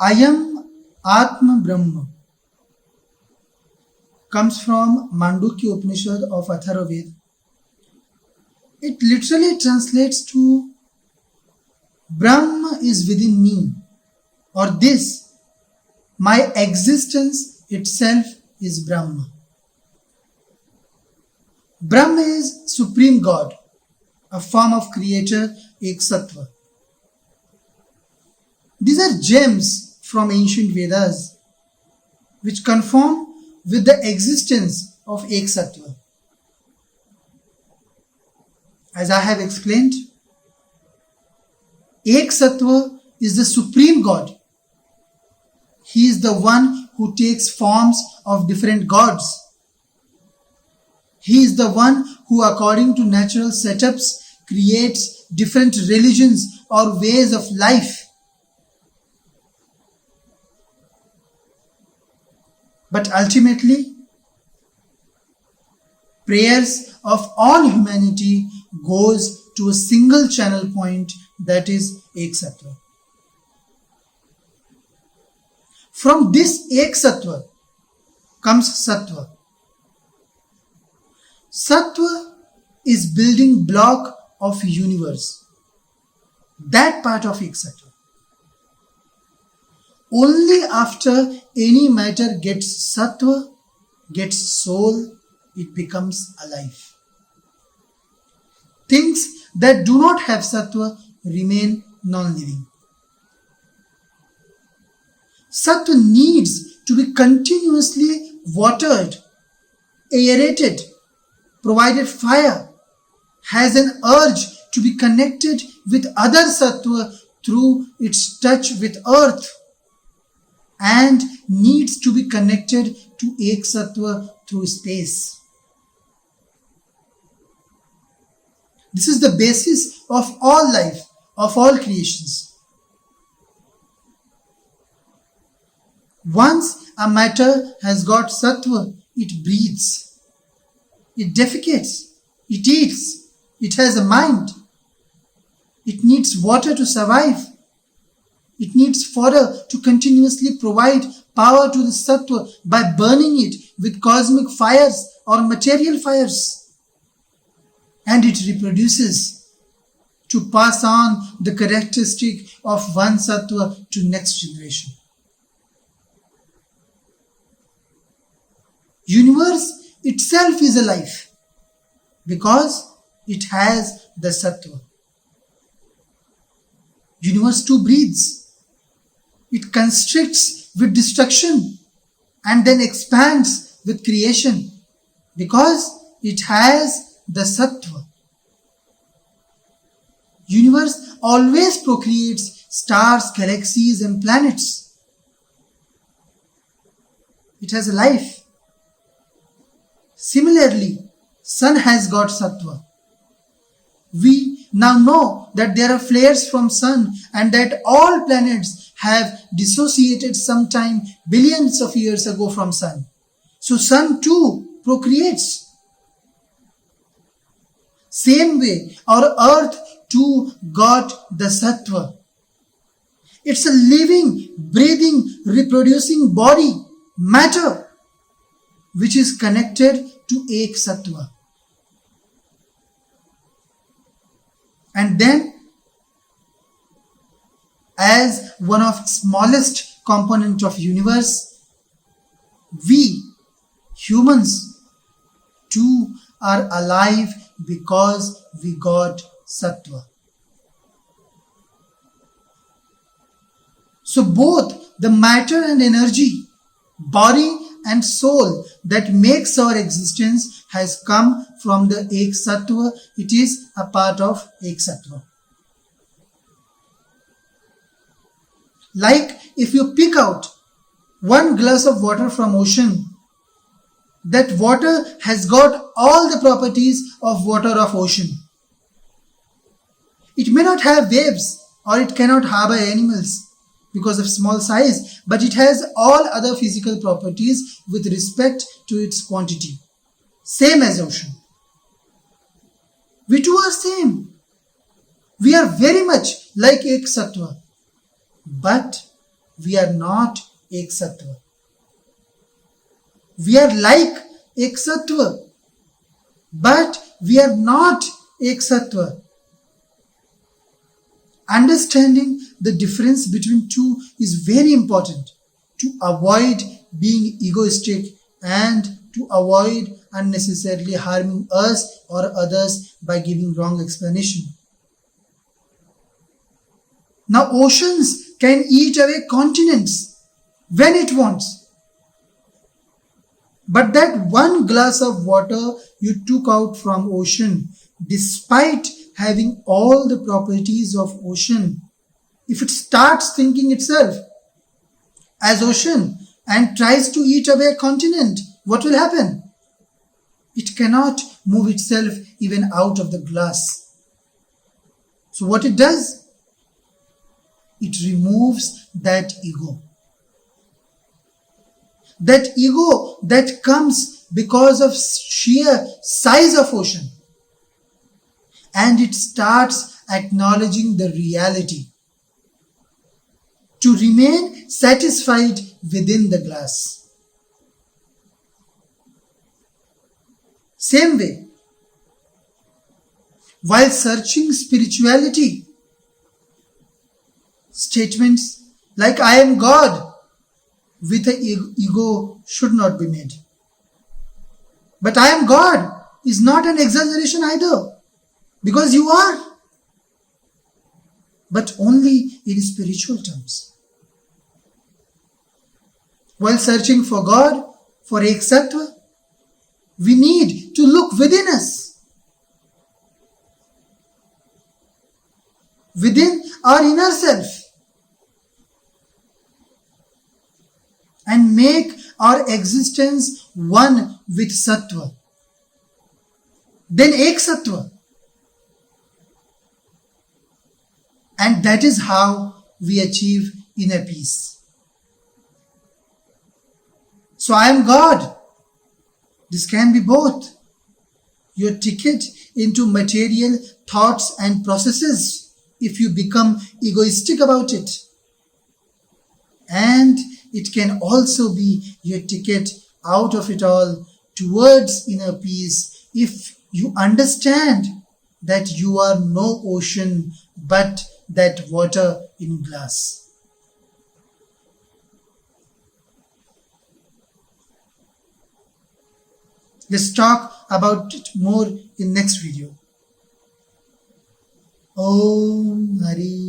Ayam Atma Brahma comes from Mandukya Upanishad of Atharvaveda. It literally translates to Brahma is within me, or this, my existence itself is Brahma. Brahma is Supreme God, a form of Creator, Ek Sattva. These are gems from ancient Vedas which confirm with the existence of Ek Sattva. As I have explained, Ek Sattva is the Supreme God. He is the one who takes forms of different gods. He is the one who, according to natural setups, creates different religions or ways of life. But ultimately, prayers of all humanity goes to a single channel point, that is Ek Sattva. From this Ek Sattva comes Sattva. Sattva is building block of universe. That part of Ek Sattva. Only after any matter gets Sattva, gets soul, it becomes alive. Things that do not have Sattva remain non-living. Sattva needs to be continuously watered, aerated, provided fire, has an urge to be connected with other Sattva through its touch with earth, and needs to be connected to Ek Sattva through space. This is the basis of all life, of all creations. Once a matter has got Sattva, it breathes, it defecates, it eats, it has a mind, it needs water to survive. It needs fodder to continuously provide power to the Sattva by burning it with cosmic fires or material fires. And it reproduces to pass on the characteristic of one Sattva to next generation. Universe itself is alive because it has the Sattva. Universe too breathes. It constricts with destruction and then expands with creation because it has the Sattva. Universe always procreates stars, galaxies and planets. It has a life. Similarly, Sun has got Sattva. We now know that there are flares from Sun and that all planets have dissociated sometime billions of years ago from Sun. So Sun too procreates. Same way, our Earth too got the Sattva. It's a living, breathing, reproducing body, matter, which is connected to Ek Sattva. And then, as one of smallest component of universe, we humans too are alive because we got Sattva. So both the matter and energy, body and soul that makes our existence has come from the Ek Sattva. It is a part of Ek Sattva. Like if you pick out one glass of water from ocean, that water has got all the properties of water of ocean. It may not have waves or it cannot harbor animals because of small size, but it has all other physical properties with respect to its quantity. Same as ocean. We too are same. We are very much like Ek Sattva. But we are not ek sattva. We are like ek sattva, but we are not ek sattva. Understanding the difference between two is very important to avoid being egoistic and to avoid unnecessarily harming us or others by giving wrong explanation. Now, oceans can eat away continents when it wants. But that one glass of water you took out from ocean, despite having all the properties of ocean, if it starts thinking itself as ocean and tries to eat away a continent, what will happen? It cannot move itself even out of the glass. So what it does? It removes that ego. That ego that comes because of sheer size of ocean. And it starts acknowledging the reality to remain satisfied within the glass. Same way, while searching spirituality, statements like I am God with an ego should not be made. But I am God is not an exaggeration either, because you are, but only in spiritual terms. While searching for God, for ek sattva, we need to look within us, within our inner self, and make our existence one with sattva, then ek sattva. And that is how we achieve inner peace. So I am God. This can be both. Your ticket into material thoughts and processes if you become egoistic about it. And it can also be your ticket out of it all towards inner peace if you understand that you are no ocean but that water in glass. Let's talk about it more in next video. Om Hari